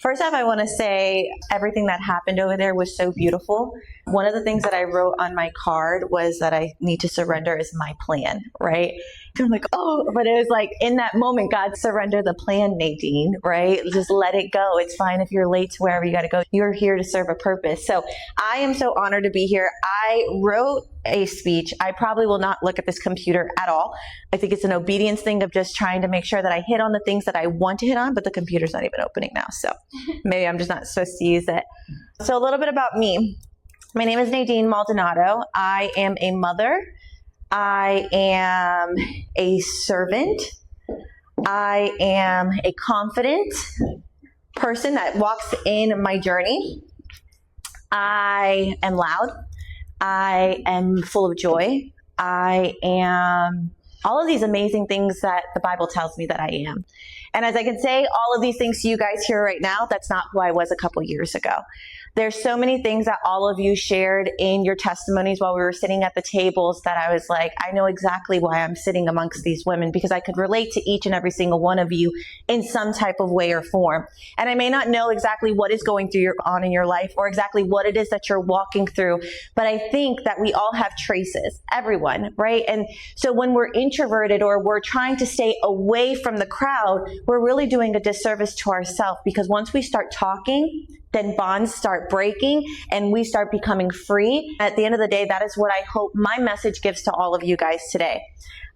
First off, I want to say everything that happened over there was so beautiful. One of the things that I wrote on my card was that I need to surrender is my plan, right? I'm like, oh, but it was like in that moment, God, surrender the plan, Nadine, right? Just let it go. It's fine if you're late to wherever you got to go. You're here to serve a purpose. So I am so honored to be here. I wrote a speech. I probably will not look at this computer at all. I think it's an obedience thing of just trying to make sure that I hit on the things that I want to hit on, but the computer's not even opening now. So maybe I'm just not supposed to use it. So a little bit about me. My name is Nadine Maldonado. I am a mother. I am a servant. I am a confident person that walks in my journey. I am loud. I am full of joy. I am all of these amazing things that the Bible tells me that I am. And as I can say all of these things to you guys here right now, that's not who I was a couple years ago. There's so many things that all of you shared in your testimonies while we were sitting at the tables that I was like, I know exactly why I'm sitting amongst these women, because I could relate to each and every single one of you in some type of way or form. And I may not know exactly what is going on in your life or exactly what it is that you're walking through, but I think that we all have traces, everyone, right? And so when we're introverted or we're trying to stay away from the crowd, we're really doing a disservice to ourselves, because once we start talking, then bonds start breaking and we start becoming free. At the end of the day, that is what I hope my message gives to all of you guys today.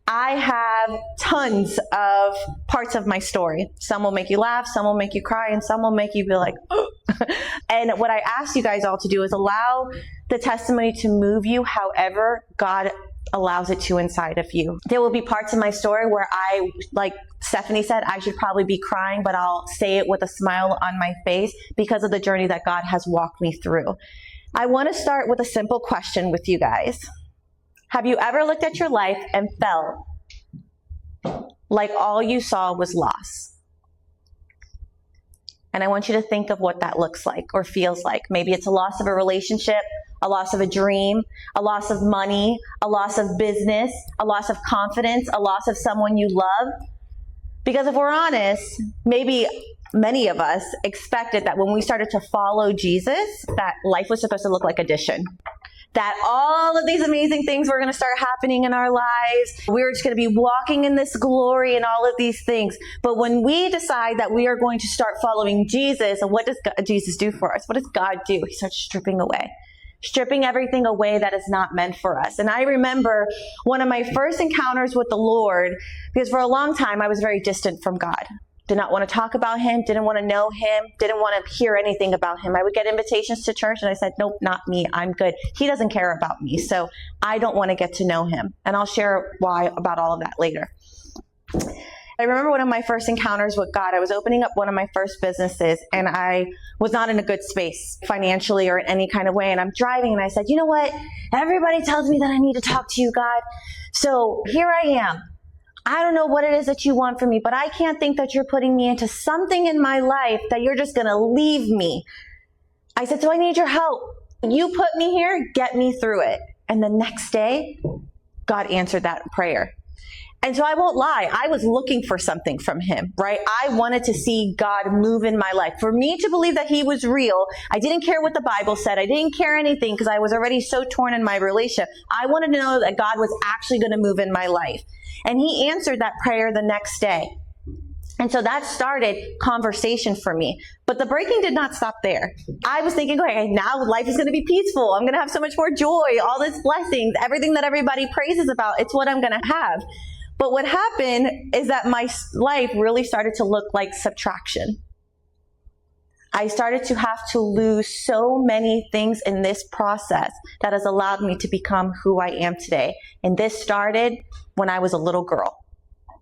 I have tons of parts of my story. Some will make you laugh, some will make you cry, and some will make you be like, oh. And what I ask you guys all to do is allow the testimony to move you however God allows it to inside of you. There will be parts of my story where I, like Stephanie said, I should probably be crying, but I'll say it with a smile on my face because of the journey that God has walked me through. I want to start with a simple question with you guys. Have you ever looked at your life and felt like all you saw was loss? And I want you to think of what that looks like or feels like. Maybe it's a loss of a relationship, a loss of a dream, a loss of money, a loss of business, a loss of confidence, a loss of someone you love. Because if we're honest, maybe many of us expected that when we started to follow Jesus, that life was supposed to look like addition. That all of these amazing things were going to start happening in our lives. We were just going to be walking in this glory and all of these things. But when we decide that we are going to start following Jesus, and what does Jesus do for us? What does God do? He starts stripping everything away that is not meant for us. And I remember one of my first encounters with the Lord, because for a long time I was very distant from God. Did not want to talk about him, didn't want to know him, didn't want to hear anything about him. I would get invitations to church and I said, nope, not me. I'm good. He doesn't care about me, so I don't want to get to know him. And I'll share why about all of that later. I remember one of my first encounters with God. I was opening up one of my first businesses and I was not in a good space financially or in any kind of way. And I'm driving and I said, you know what? Everybody tells me that I need to talk to you, God. So here I am. I don't know what it is that you want from me, but I can't think that you're putting me into something in my life that you're just going to leave me. I said, so I need your help. You put me here, get me through it. And the next day, God answered that prayer. And so I won't lie, I was looking for something from him, right? I wanted to see God move in my life. For me to believe that he was real, I didn't care what the Bible said. I didn't care anything because I was already so torn in my relationship. I wanted to know that God was actually going to move in my life. And he answered that prayer the next day. And so that started conversation for me. But the breaking did not stop there. I was thinking, okay, now life is going to be peaceful. I'm going to have so much more joy, all these blessings, everything that everybody praises about. It's what I'm going to have. But what happened is that my life really started to look like subtraction. I started to have to lose so many things in this process that has allowed me to become who I am today. And this started when I was a little girl.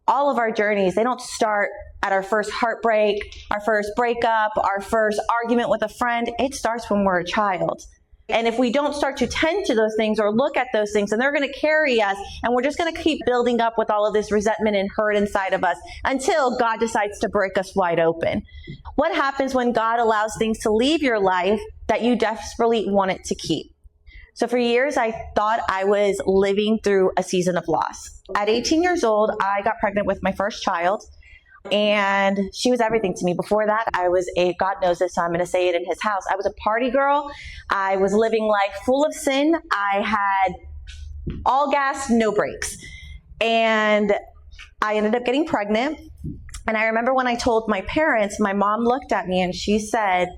All of our journeys, they don't start at our first heartbreak, our first breakup, our first argument with a friend. It starts when we're a child. And if we don't start to tend to those things or look at those things, then they're going to carry us and we're just going to keep building up with all of this resentment and hurt inside of us until God decides to break us wide open. What happens when God allows things to leave your life that you desperately want it to keep? So for years, I thought I was living through a season of loss. At 18 years old, I got pregnant with my first child. And she was everything to me. Before that, I was God knows this, so I'm going to say it in his house. I was a party girl. I was living life full of sin. I had all gas, no brakes. And I ended up getting pregnant. And I remember when I told my parents, my mom looked at me and she said,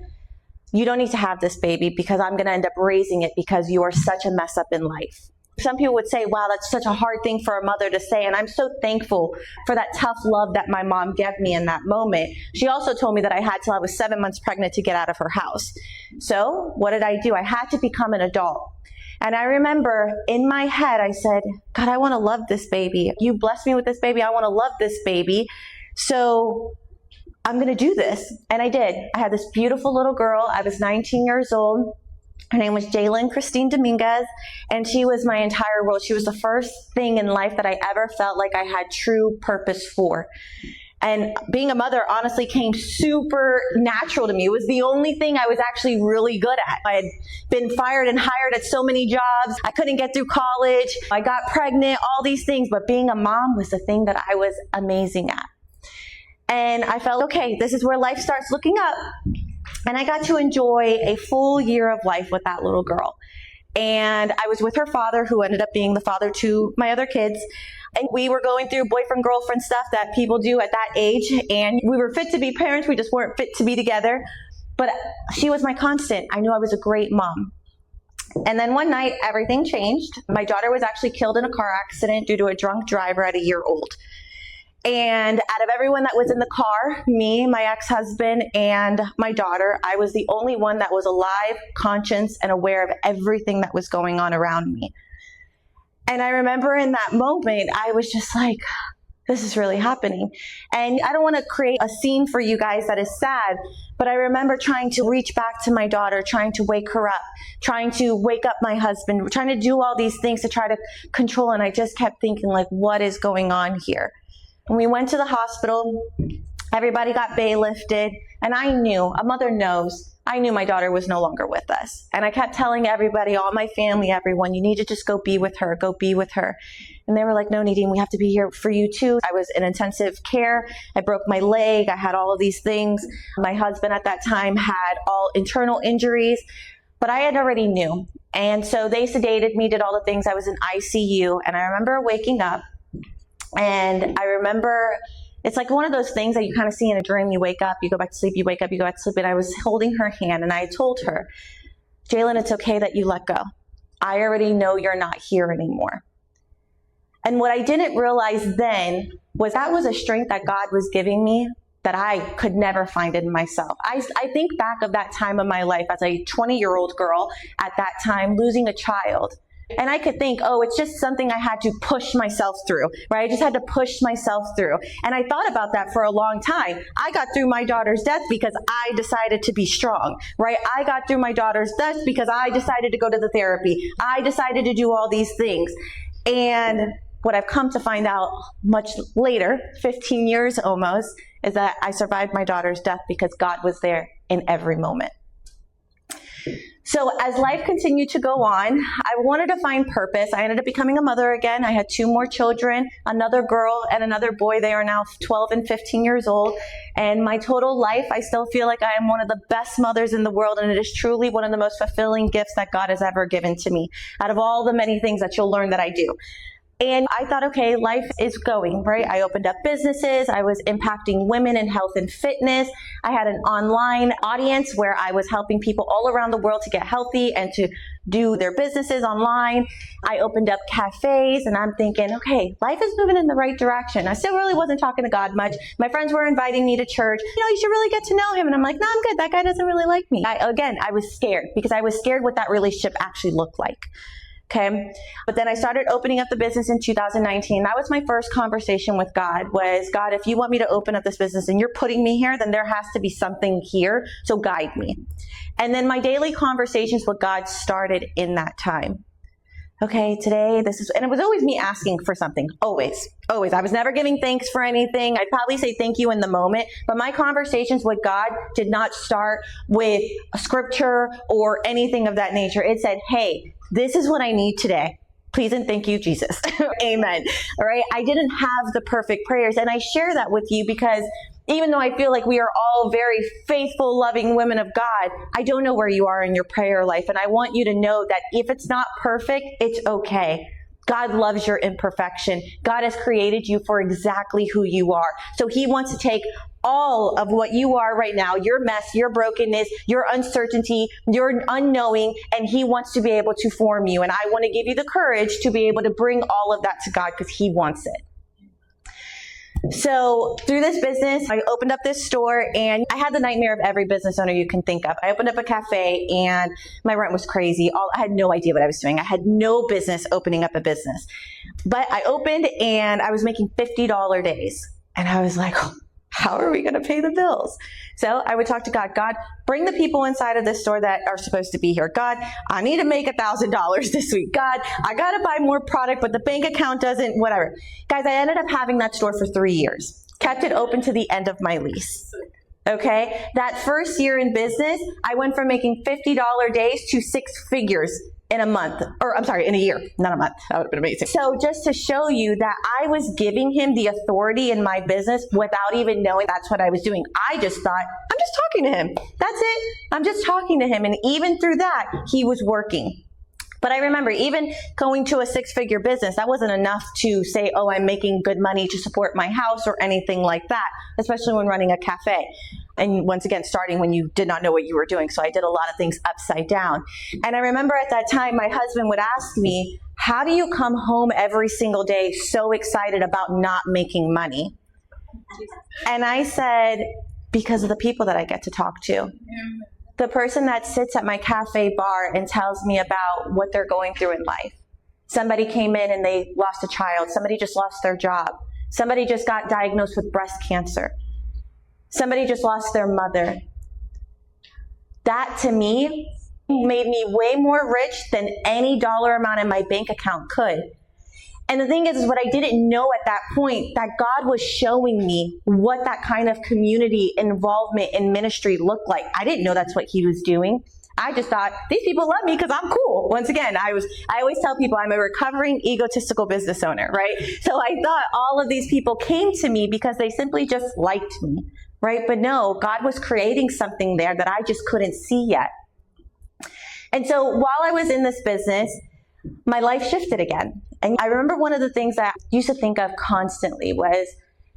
"You don't need to have this baby because I'm going to end up raising it because you are such a mess up in life." Some people would say, wow, that's such a hard thing for a mother to say. And I'm so thankful for that tough love that my mom gave me in that moment. She also told me that I had till I was 7 months pregnant to get out of her house. So what did I do? I had to become an adult. And I remember in my head, I said, God, I want to love this baby. You blessed me with this baby. I want to love this baby. So I'm going to do this. And I did. I had this beautiful little girl. I was 19 years old. Her name was Jalen Christine Dominguez, and she was my entire world. She was the first thing in life that I ever felt like I had true purpose for. And being a mother honestly came super natural to me. It was the only thing I was actually really good at. I had been fired and hired at so many jobs. I couldn't get through college. I got pregnant, all these things, but being a mom was the thing that I was amazing at. And I felt, okay, this is where life starts looking up. And I got to enjoy a full year of life with that little girl. And I was with her father, who ended up being the father to my other kids. And we were going through boyfriend-girlfriend stuff that people do at that age. And we were fit to be parents. We just weren't fit to be together. But she was my constant. I knew I was a great mom. And then one night, everything changed. My daughter was actually killed in a car accident due to a drunk driver at a year old. And out of everyone that was in the car, me, my ex-husband, and my daughter, I was the only one that was alive, conscious, and aware of everything that was going on around me. And I remember in that moment, I was just like, this is really happening. And I don't want to create a scene for you guys that is sad, but I remember trying to reach back to my daughter, trying to wake her up, trying to wake up my husband, trying to do all these things to try to control. And I just kept thinking, like, what is going on here? When we went to the hospital, everybody got baylifted, and I knew, a mother knows, I knew my daughter was no longer with us. And I kept telling everybody, all my family, everyone, you need to just go be with her, go be with her. And they were like, no, Nadine, we have to be here for you too. I was in intensive care. I broke my leg. I had all of these things. My husband at that time had all internal injuries, but I had already knew. And so they sedated me, did all the things. I was in ICU, and I remember waking up. And I remember, it's like one of those things that you kind of see in a dream. You wake up, you go back to sleep, you wake up, you go back to sleep. And I was holding her hand, and I told her, Jalen, it's okay that you let go. I already know you're not here anymore. And what I didn't realize then was that was a strength that God was giving me that I could never find in myself. I think back of that time of my life as a 20-year-old girl at that time, losing a child. And I could think, oh, it's just something I had to push myself through, right? I just had to push myself through. And I thought about that for a long time. I got through my daughter's death because I decided to be strong, right? I got through my daughter's death because I decided to go to the therapy. I decided to do all these things. And what I've come to find out much later, 15 years almost, is that I survived my daughter's death because God was there in every moment. So as life continued to go on, I wanted to find purpose. I ended up becoming a mother again. I had 2 more children, another girl and another boy. They are now 12 and 15 years old. And my total life, I still feel like I am one of the best mothers in the world. And it is truly one of the most fulfilling gifts that God has ever given to me out of all the many things that you'll learn that I do. And I thought, okay, life is going, right? I opened up businesses. I was impacting women in health and fitness. I had an online audience where I was helping people all around the world to get healthy and to do their businesses online. I opened up cafes, and I'm thinking, okay, life is moving in the right direction. I still really wasn't talking to God much. My friends were inviting me to church. You should really get to know him. And I'm like, no, I'm good. That guy doesn't really like me. I was scared because I was scared what that relationship actually looked like. Okay. But then I started opening up the business in 2019. That was my first conversation with God was, God, if you want me to open up this business and you're putting me here, then there has to be something here. So guide me. And then my daily conversations with God started in that time. Okay, today and it was always me asking for something. Always. I was never giving thanks for anything. I'd probably say thank you in the moment, but my conversations with God did not start with a scripture or anything of that nature. It said, hey, this is what I need today. Please and thank you, Jesus. Amen. All right. I didn't have the perfect prayers. And I share that with you because even though I feel like we are all very faithful, loving women of God, I don't know where you are in your prayer life. And I want you to know that if it's not perfect, it's okay. God loves your imperfection. God has created you for exactly who you are. So he wants to take all of what you are right now, your mess, your brokenness, your uncertainty, your unknowing, and he wants to be able to form you. And I want to give you the courage to be able to bring all of that to God because he wants it. So through this business, I opened up this store, and I had the nightmare of every business owner you can think of. I opened up a cafe, and my rent was crazy. I had no idea what I was doing. I had no business opening up a business. But I opened, and I was making $50 days. And I was like, how are we going to pay the bills? So I would talk to God. God, bring the people inside of this store that are supposed to be here. God, I need to make $1,000 this week. God, I got to buy more product, but the bank account doesn't, whatever. Guys, I ended up having that store for 3 years. Kept it open to the end of my lease. Okay? That first year in business, I went from making $50 days to 6 figures in a month, or I'm sorry, in a year, not a month. That would have been amazing. So just to show you that I was giving him the authority in my business without even knowing that's what I was doing. I just thought, I'm just talking to him. That's it. I'm just talking to him. And even through that, he was working. But I remember even going to a 6-figure business, that wasn't enough to say, oh, I'm making good money to support my house or anything like that, especially when running a cafe. And once again, starting when you did not know what you were doing. So I did a lot of things upside down. And I remember at that time, my husband would ask me, how do you come home every single day so excited about not making money? And I said, because of the people that I get to talk to. The person that sits at my cafe bar and tells me about what they're going through in life. Somebody came in and they lost a child. Somebody just lost their job. Somebody just got diagnosed with breast cancer. Somebody just lost their mother. That to me made me way more rich than any dollar amount in my bank account could. And the thing is what I didn't know at that point, that God was showing me what that kind of community involvement in ministry looked like. I didn't know that's what he was doing. I just thought, these people love me because I'm cool. Once again, I always tell people I'm a recovering egotistical business owner, right? So I thought all of these people came to me because they simply just liked me, right? But no, God was creating something there that I just couldn't see yet. And so while I was in this business, my life shifted again. And I remember one of the things that I used to think of constantly was,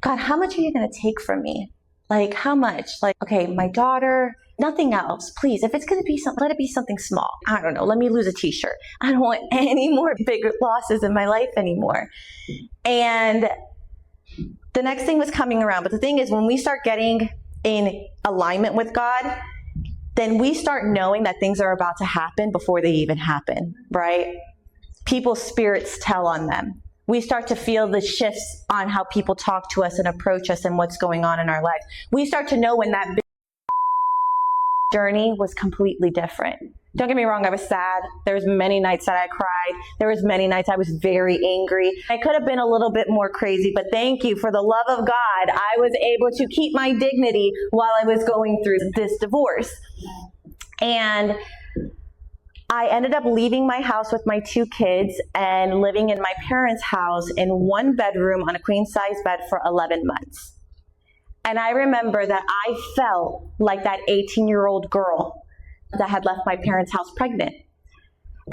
God, how much are you going to take from me? Like, how much? Like, okay, my daughter, nothing else. Please, if it's going to be something, let it be something small. I don't know. Let me lose a t-shirt. I don't want any more big losses in my life anymore. And the next thing was coming around. But the thing is, when we start getting in alignment with God, then we start knowing that things are about to happen before they even happen, right? People's spirits tell on them. We start to feel the shifts on how people talk to us and approach us and what's going on in our life. We start to know when that journey was completely different. Don't get me wrong, I was sad. There was many nights that I cried. There was many nights I was very angry. I could have been a little bit more crazy, but thank you for the love of God. I was able to keep my dignity while I was going through this divorce. And I ended up leaving my house with my 2 kids and living in my parents' house in 1 bedroom on a queen-size bed for 11 months. And I remember that I felt like that 18-year-old girl that had left my parents' house pregnant.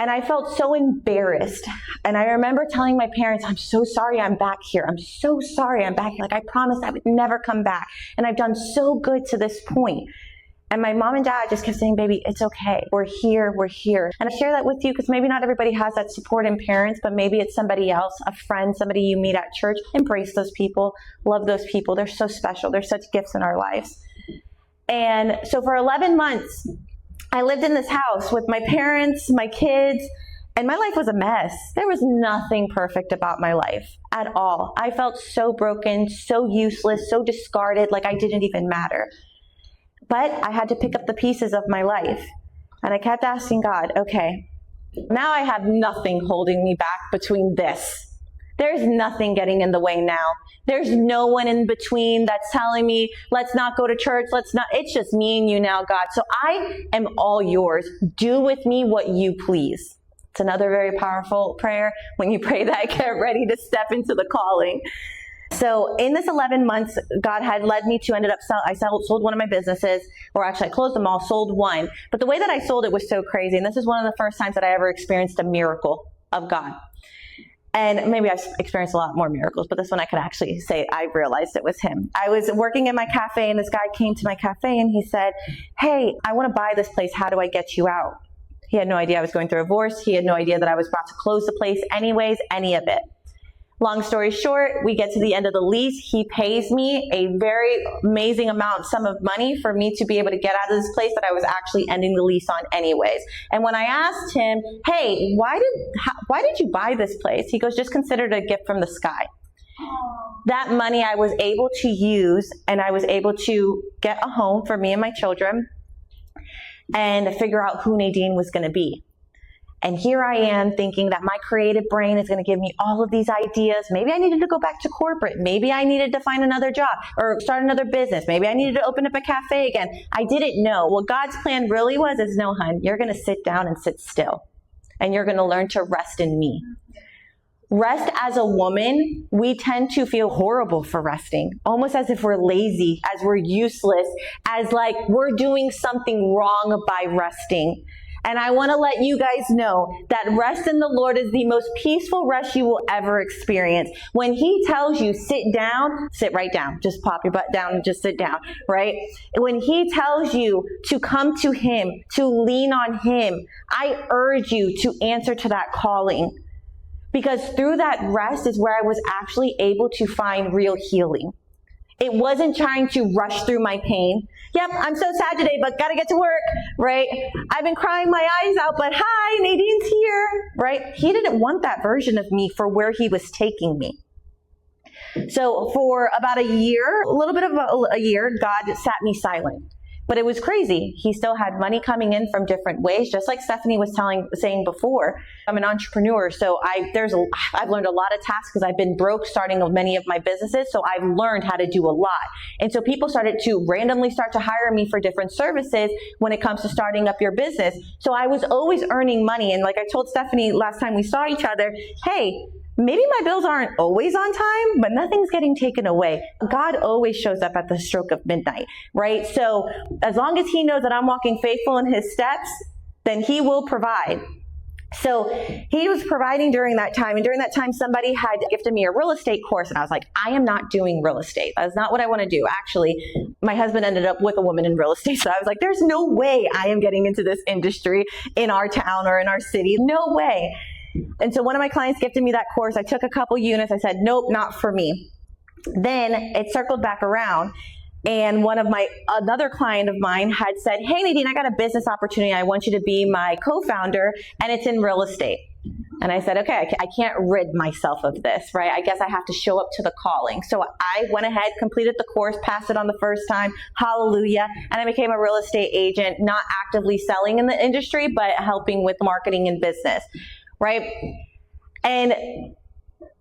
And I felt so embarrassed. And I remember telling my parents, I'm so sorry I'm back here. I'm so sorry I'm back here. Like, I promised I would never come back. And I've done so good to this point. And my mom and dad just kept saying, baby, it's okay. We're here. We're here. And I share that with you because maybe not everybody has that support in parents, but maybe it's somebody else, a friend, somebody you meet at church. Embrace those people. Love those people. They're so special. They're such gifts in our lives. And so for 11 months, I lived in this house with my parents, my kids, and my life was a mess. There was nothing perfect about my life at all. I felt so broken, so useless, so discarded, like I didn't even matter. But I had to pick up the pieces of my life. And I kept asking God, okay, now I have nothing holding me back between this. There's nothing getting in the way now. There's no one in between that's telling me, let's not go to church. It's just me and you now, God. So I am all yours. Do with me what you please. It's another very powerful prayer. When you pray that, get ready to step into the calling. So in this 11 months, God had led me to I sold one of my businesses, or actually I closed them all, sold one. But the way that I sold it was so crazy. And this is one of the first times that I ever experienced a miracle of God. And maybe I've experienced a lot more miracles, but this one I could actually say I realized it was him. I was working in my cafe, and this guy came to my cafe and he said, "Hey, I want to buy this place. How do I get you out?" He had no idea I was going through a divorce. He had no idea that I was about to close the place anyways, any of it. Long story short, we get to the end of the lease. He pays me a very amazing sum of money for me to be able to get out of this place that I was actually ending the lease on anyways. And when I asked him, "Hey, why did you buy this place?" He goes, "Just consider it a gift from the sky." That money I was able to use, and I was able to get a home for me and my children and figure out who Nadine was going to be. And here I am thinking that my creative brain is going to give me all of these ideas. Maybe I needed to go back to corporate. Maybe I needed to find another job or start another business. Maybe I needed to open up a cafe again. I didn't know. What God's plan really was is, no, hun, you're going to sit down and sit still. And you're going to learn to rest in me. Rest as a woman, we tend to feel horrible for resting, almost as if we're lazy, as we're useless, as like we're doing something wrong by resting. And I want to let you guys know that rest in the Lord is the most peaceful rest you will ever experience. When He tells you sit down, sit right down. Just pop your butt down and just sit down, right? When He tells you to come to Him, to lean on Him, I urge you to answer to that calling. Because through that rest is where I was actually able to find real healing. It wasn't trying to rush through my pain. Yep, I'm so sad today, but gotta get to work, right? I've been crying my eyes out, but hi, Nadine's here, right? He didn't want that version of me for where He was taking me. So for about a year, a little bit of a year, God sat me silent. But it was crazy. He still had money coming in from different ways, just like Stephanie was saying before. I'm an entrepreneur, so I've learned a lot of tasks because I've been broke starting many of my businesses, so I've learned how to do a lot. And so people started to randomly start to hire me for different services when it comes to starting up your business. So I was always earning money. And like I told Stephanie last time we saw each other, hey, maybe my bills aren't always on time, but nothing's getting taken away. God always shows up at the stroke of midnight, right? So as long as He knows that I'm walking faithful in His steps, then He will provide. So He was providing during that time. And during that time, somebody had gifted me a real estate course. And I was like, I am not doing real estate. That's not what I want to do. Actually, my husband ended up with a woman in real estate. So I was like, there's no way I am getting into this industry in our town or in our city. No way. And so one of my clients gifted me that course. I took a couple units. I said, nope, not for me. Then it circled back around. And another client of mine had said, hey, Nadine, I got a business opportunity. I want you to be my co-founder, and it's in real estate. And I said, okay, I can't rid myself of this, right? I guess I have to show up to the calling. So I went ahead, completed the course, passed it on the first time. Hallelujah. And I became a real estate agent, not actively selling in the industry, but helping with marketing and business. Right? And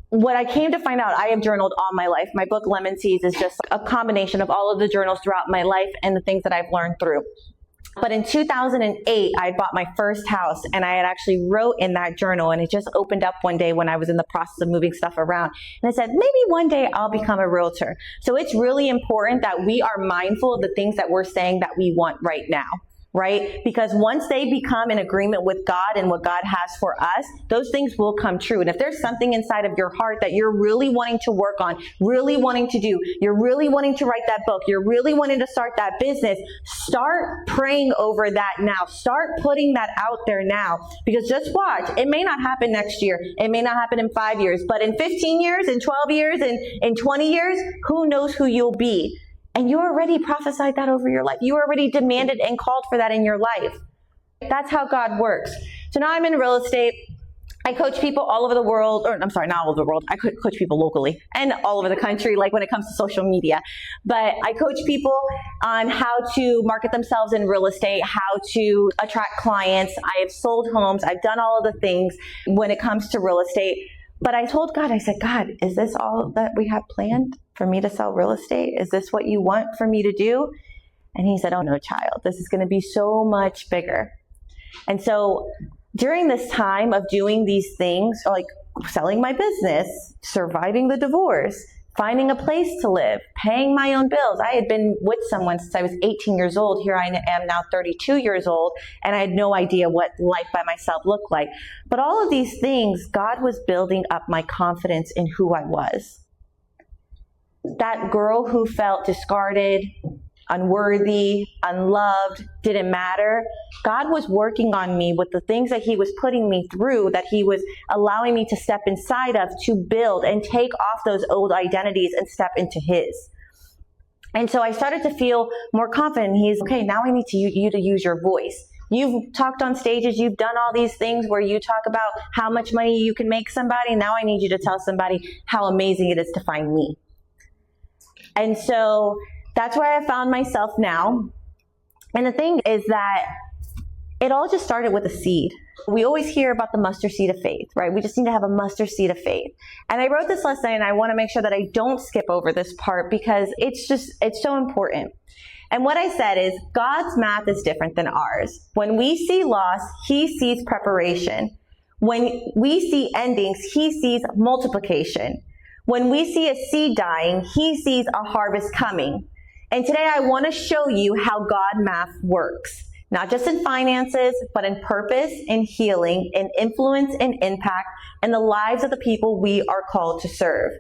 what I came to find out, I have journaled all my life. My book, Lemon Seeds, is just a combination of all of the journals throughout my life and the things that I've learned through. But in 2008, I bought my first house, and I had actually wrote in that journal, and it just opened up one day when I was in the process of moving stuff around. And I said, maybe one day I'll become a realtor. So it's really important that we are mindful of the things that we're saying that we want right now. Right? Because once they become in agreement with God and what God has for us, those things will come true. And if there's something inside of your heart that you're really wanting to work on, really wanting to do, you're really wanting to write that book, you're really wanting to start that business, start praying over that now. Start putting that out there now. Because just watch, it may not happen next year. It may not happen in 5 years, but in 15 years, in 12 years, in 20 years, who knows who you'll be. And you already prophesied that over your life. You already demanded and called for that in your life. That's how God works. So now I'm in real estate. I coach people all over the world, or I'm sorry, not all over the world. I coach people locally and all over the country, like when it comes to social media. But I coach people on how to market themselves in real estate, how to attract clients. I have sold homes. I've done all of the things when it comes to real estate. But I told God, I said, God, is this all that we have planned for me to sell real estate? Is this what you want for me to do? And He said, oh no, child, this is going to be so much bigger. And so during this time of doing these things, like selling my business, surviving the divorce, finding a place to live, paying my own bills. I had been with someone since I was 18 years old. Here I am now 32 years old, and I had no idea what life by myself looked like. But all of these things, God was building up my confidence in who I was. That girl who felt discarded, unworthy, unloved, didn't matter. God was working on me with the things that he was putting me through, that he was allowing me to step inside of, to build and take off those old identities and step into his. And so I started to feel more confident. He's, okay, now I need you to use your voice. You've talked on stages, you've done all these things where you talk about how much money you can make somebody. Now I need you to tell somebody how amazing it is to find me. And so that's where I found myself now. And the thing is that it all just started with a seed. We always hear about the mustard seed of faith, right? We just need to have a mustard seed of faith. And I wrote this lesson, and I want to make sure that I don't skip over this part because it's so important. And what I said is God's math is different than ours. When we see loss, he sees preparation. When we see endings, he sees multiplication. When we see a seed dying, he sees a harvest coming. And today I want to show you how God math works, not just in finances, but in purpose, in healing, in influence, in impact, and the lives of the people we are called to serve.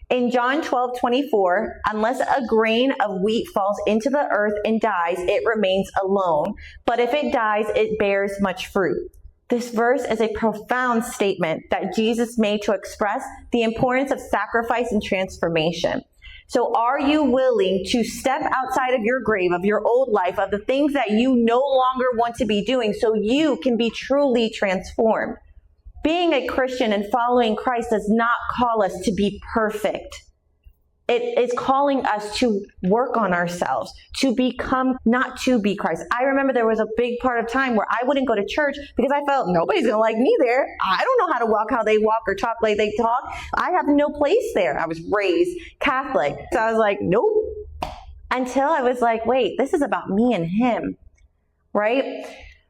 In John 12:24, unless a grain of wheat falls into the earth and dies, it remains alone. But if it dies, it bears much fruit. This verse is a profound statement that Jesus made to express the importance of sacrifice and transformation. So are you willing to step outside of your grave, of your old life, of the things that you no longer want to be doing so you can be truly transformed? Being a Christian and following Christ does not call us to be perfect. It is calling us to work on ourselves, to become, not to be Christ. I remember there was a big part of time where I wouldn't go to church because I felt nobody's going to like me there. I don't know how to walk how they walk or talk like they talk. I have no place there. I was raised Catholic. So I was like, nope. Until I was like, wait, this is about me and him, right?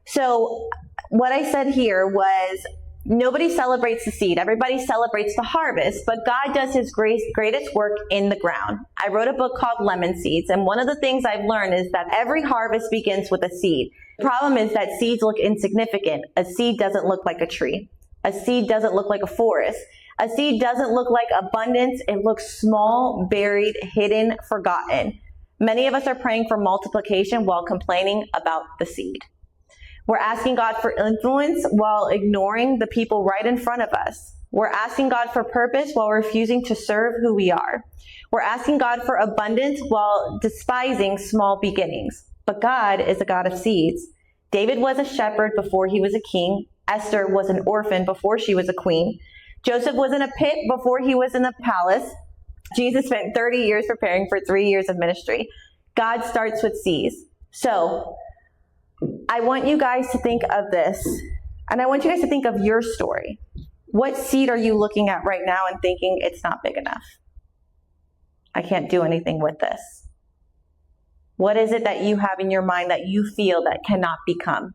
So what I said here was, nobody celebrates the seed. Everybody celebrates the harvest, but God does his greatest work in the ground. I wrote a book called Lemon Seeds, and one of the things I've learned is that every harvest begins with a seed. The problem is that seeds look insignificant. A seed doesn't look like a tree. A seed doesn't look like a forest. A seed doesn't look like abundance. It looks small, buried, hidden, forgotten. Many of us are praying for multiplication while complaining about the seed. We're asking God for influence while ignoring the people right in front of us. We're asking God for purpose while refusing to serve who we are. We're asking God for abundance while despising small beginnings. But God is a God of seeds. David was a shepherd before he was a king. Esther was an orphan before she was a queen. Joseph was in a pit before he was in the palace. Jesus spent 30 years preparing for 3 years of ministry. God starts with seeds. So I want you guys to think of this, and I want you guys to think of your story. What seed are you looking at right now and thinking it's not big enough? I can't do anything with this. What is it that you have in your mind that you feel that cannot become?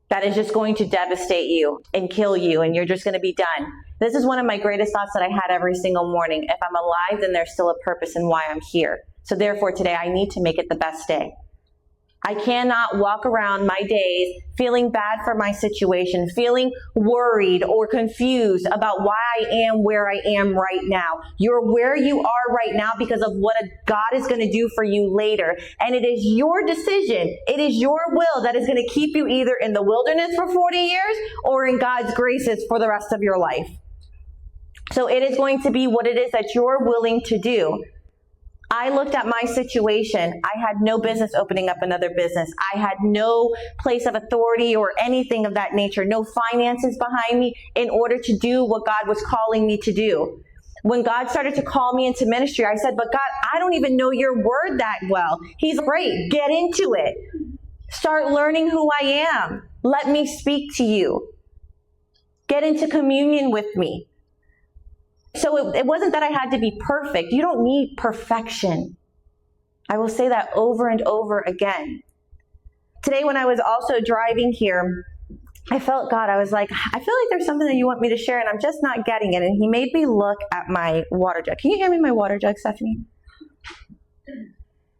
That is just going to devastate you and kill you, and you're just going to be done. This is one of my greatest thoughts that I had every single morning. If I'm alive, then there's still a purpose in why I'm here. So therefore, today I need to make it the best day. I cannot walk around my days feeling bad for my situation, feeling worried or confused about why I am where I am right now. You're where you are right now because of what God is going to do for you later. And it is your decision. It is your will that is going to keep you either in the wilderness for 40 years or in God's graces for the rest of your life. So it is going to be what it is that you're willing to do. I looked at my situation. I had no business opening up another business. I had no place of authority or anything of that nature, no finances behind me in order to do what God was calling me to do. When God started to call me into ministry, I said, but God, I don't even know your word that well. He's great. Get into it. Start learning who I am. Let me speak to you. Get into communion with me. So it wasn't that I had to be perfect. You don't need perfection. I will say that over and over again. Today when I was also driving here, I felt God. I was like, I feel like there's something that you want me to share and I'm just not getting it. And he made me look at my water jug. Can you hand me my water jug, Stephanie?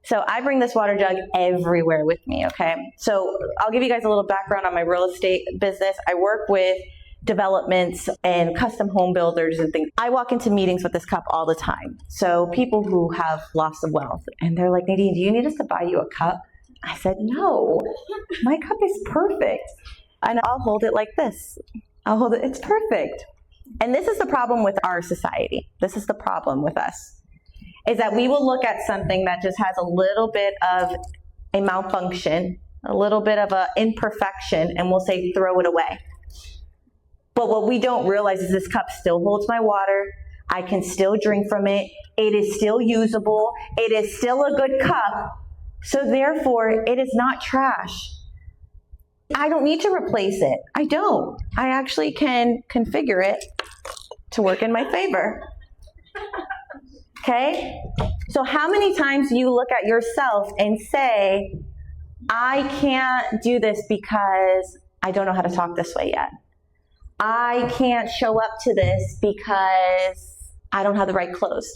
So I bring this water jug everywhere with me, okay? So I'll give you guys a little background on my real estate business. I work with developments and custom home builders and things. I walk into meetings with this cup all the time. So people who have lots of wealth, and they're like, Nadine, do you need us to buy you a cup? I said, no, my cup is perfect. And I'll hold it like this. I'll hold it, it's perfect. And this is the problem with our society. This is the problem with us, is that we will look at something that just has a little bit of a malfunction, a little bit of an imperfection, and we'll say, throw it away. But what we don't realize is this cup still holds my water. I can still drink from it. It is still usable. It is still a good cup. So therefore, it is not trash. I don't need to replace it. I don't. I actually can configure it to work in my favor. Okay? So how many times do you look at yourself and say, I can't do this because I don't know how to talk this way yet. I can't show up to this because I don't have the right clothes.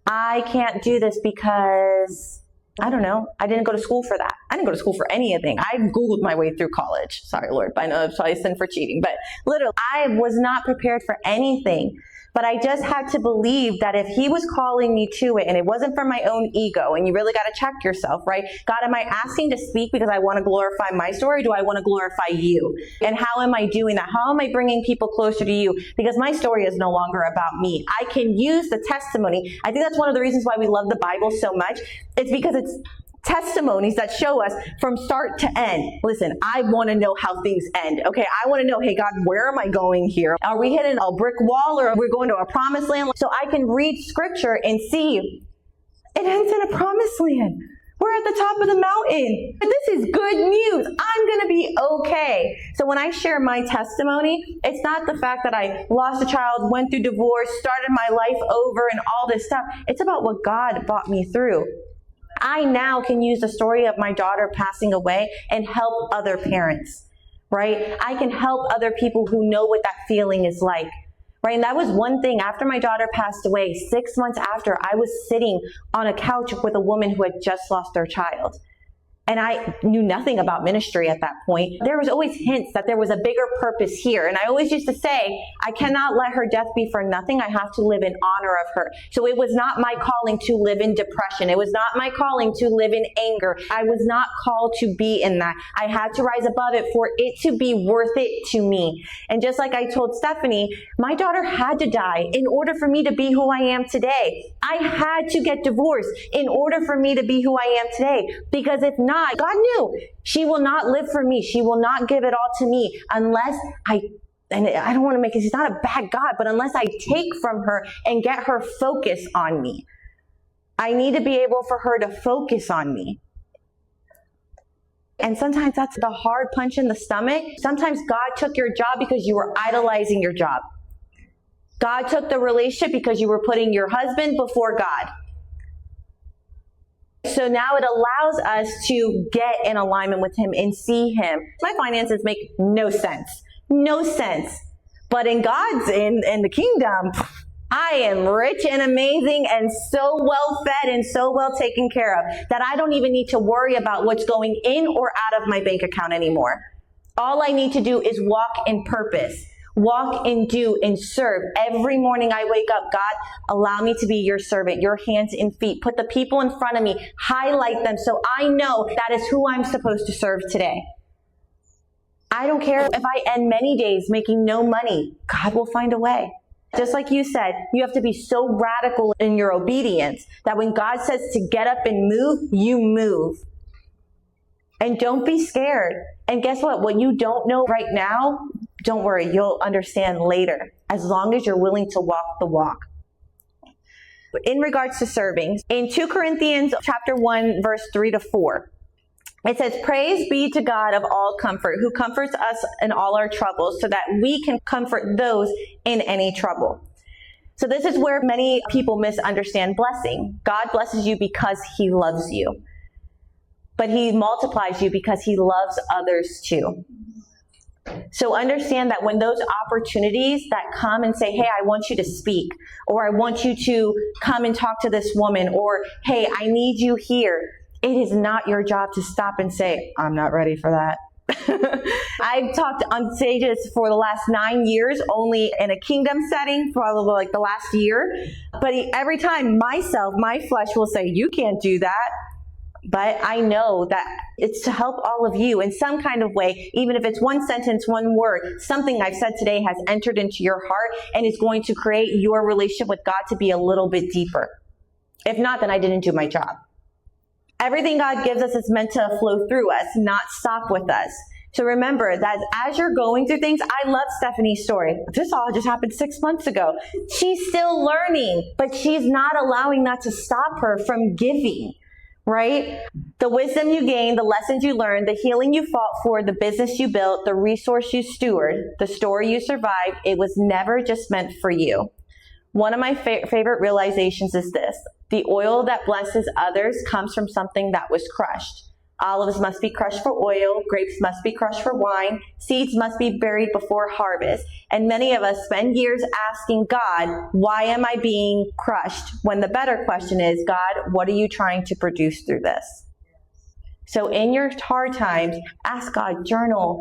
I can't do this because, I don't know, I didn't go to school for that. I didn't go to school for anything. I Googled my way through college. Sorry, Lord, I know it's probably a sin for cheating, but literally, I was not prepared for anything. But I just had to believe that if he was calling me to it, and it wasn't for my own ego, and you really got to check yourself, right? God, am I asking to speak because I want to glorify my story? Or do I want to glorify you? And how am I doing that? How am I bringing people closer to you? Because my story is no longer about me. I can use the testimony. I think that's one of the reasons why we love the Bible so much. It's because it's testimonies that show us from start to end. Listen, I want to know how things end. Okay, I want to know, hey God, where am I going here? Are we hitting a brick wall or are we going to a promised land? So I can read scripture and see it ends in a promised land. We're at the top of the mountain. This is good news. I'm going to be okay. So when I share my testimony, it's not the fact that I lost a child, went through divorce, started my life over and all this stuff. It's about what God brought me through. I now can use the story of my daughter passing away and help other parents, right? I can help other people who know what that feeling is like, right? And that was one thing. After my daughter passed away, 6 months after, I was sitting on a couch with a woman who had just lost their child. And I knew nothing about ministry at that point. There was always hints that there was a bigger purpose here. And I always used to say, I cannot let her death be for nothing. I have to live in honor of her. So it was not my calling to live in depression. It was not my calling to live in anger. I was not called to be in that. I had to rise above it for it to be worth it to me. And just like I told Stephanie, my daughter had to die in order for me to be who I am today. I had to get divorced in order for me to be who I am today. Because if not, God knew she will not live for me. She will not give it all to me unless and I don't want to make it, she's not a bad God, but unless I take from her and get her focus on me. I need to be able for her to focus on me. And sometimes that's the hard punch in the stomach. Sometimes God took your job because you were idolizing your job. God took the relationship because you were putting your husband before God. So now it allows us to get in alignment with him and see him. My finances make no sense. No sense. But in God's, in the kingdom, I am rich and amazing and so well fed and so well taken care of that I don't even need to worry about what's going in or out of my bank account anymore. All I need to do is walk in purpose. Walk and do and serve. Every morning I wake up, God, allow me to be your servant, your hands and feet. Put the people in front of me, highlight them so I know that is who I'm supposed to serve today. I don't care if I end many days making no money. God will find a way. Just like you said, you have to be so radical in your obedience that when God says to get up and move, you move. And don't be scared. And guess what? What you don't know right now, don't worry, you'll understand later, as long as you're willing to walk the walk. In regards to serving, in 2 Corinthians chapter 1, verse 3-4, it says, praise be to God of all comfort, who comforts us in all our troubles, so that we can comfort those in any trouble. So this is where many people misunderstand blessing. God blesses you because he loves you. But he multiplies you because he loves others too. So understand that when those opportunities that come and say, hey, I want you to speak, or I want you to come and talk to this woman, or hey, I need you here, it is not your job to stop and say, I'm not ready for that. I've talked on stages for the last 9 years, only in a kingdom setting, probably like the last year. But every time my flesh will say, you can't do that. But I know that it's to help all of you in some kind of way, even if it's one sentence, one word, something I've said today has entered into your heart and is going to create your relationship with God to be a little bit deeper. If not, then I didn't do my job. Everything God gives us is meant to flow through us, not stop with us. So remember that as you're going through things, I love Stephanie's story. This all just happened 6 months ago. She's still learning, but she's not allowing that to stop her from giving. Right? The wisdom you gained, the lessons you learned, the healing you fought for, the business you built, the resource you steward, the story you survived, it was never just meant for you. One of my favorite realizations is this: the oil that blesses others comes from something that was crushed. Olives must be crushed for oil, grapes must be crushed for wine, seeds must be buried before harvest. And many of us spend years asking God, why am I being crushed? When the better question is, God, what are you trying to produce through this? So in your hard times, ask God, journal.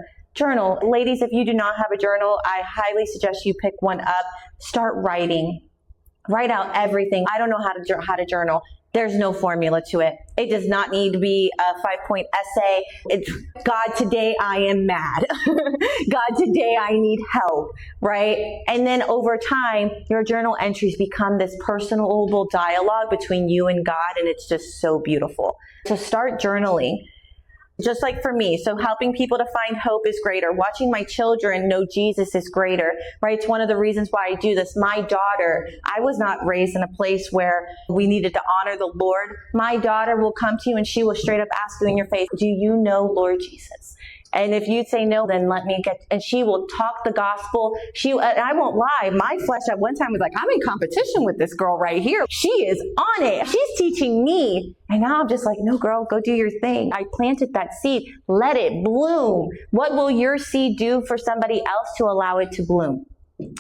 Ladies, if you do not have a journal, I highly suggest you pick one up. Start writing. Write out everything. I don't know how to journal. There's no formula to it. It does not need to be a 5-point essay. It's, God, today I am mad. God, today I need help, right? And then over time, your journal entries become this personable dialogue between you and God, and it's just so beautiful. So start journaling. Just like for me, so helping people to find hope is greater. Watching my children know Jesus is greater, right? It's one of the reasons why I do this. My daughter, I was not raised in a place where we needed to honor the Lord. My daughter will come to you and she will straight up ask you in your face, do you know Lord Jesus? And if you say no, then let me get, and she will talk the gospel. I won't lie, my flesh at one time was like, I'm in competition with this girl right here. She is on it. She's teaching me. And now I'm just like, no, girl, go do your thing. I planted that seed. Let it bloom. What will your seed do for somebody else to allow it to bloom?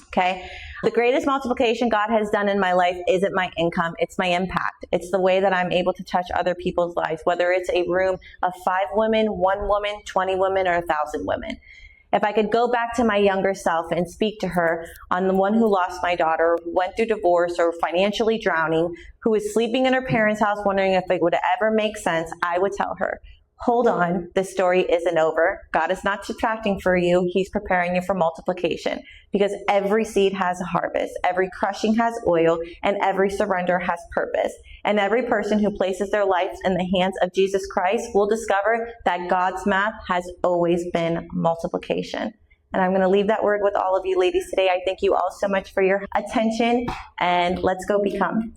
Okay. The greatest multiplication God has done in my life isn't my income. It's my impact. It's the way that I'm able to touch other people's lives, whether it's a room of 5 women, 1 woman, 20 women, or 1,000 women. If I could go back to my younger self and speak to her on the one who lost my daughter, who went through divorce or financially drowning, who was sleeping in her parents' house wondering if it would ever make sense, I would tell her, hold on, this story isn't over. God is not subtracting for you. He's preparing you for multiplication, because every seed has a harvest, every crushing has oil, and every surrender has purpose. And every person who places their lives in the hands of Jesus Christ will discover that God's math has always been multiplication. And I'm going to leave that word with all of you ladies today. I thank you all so much for your attention, and let's go become.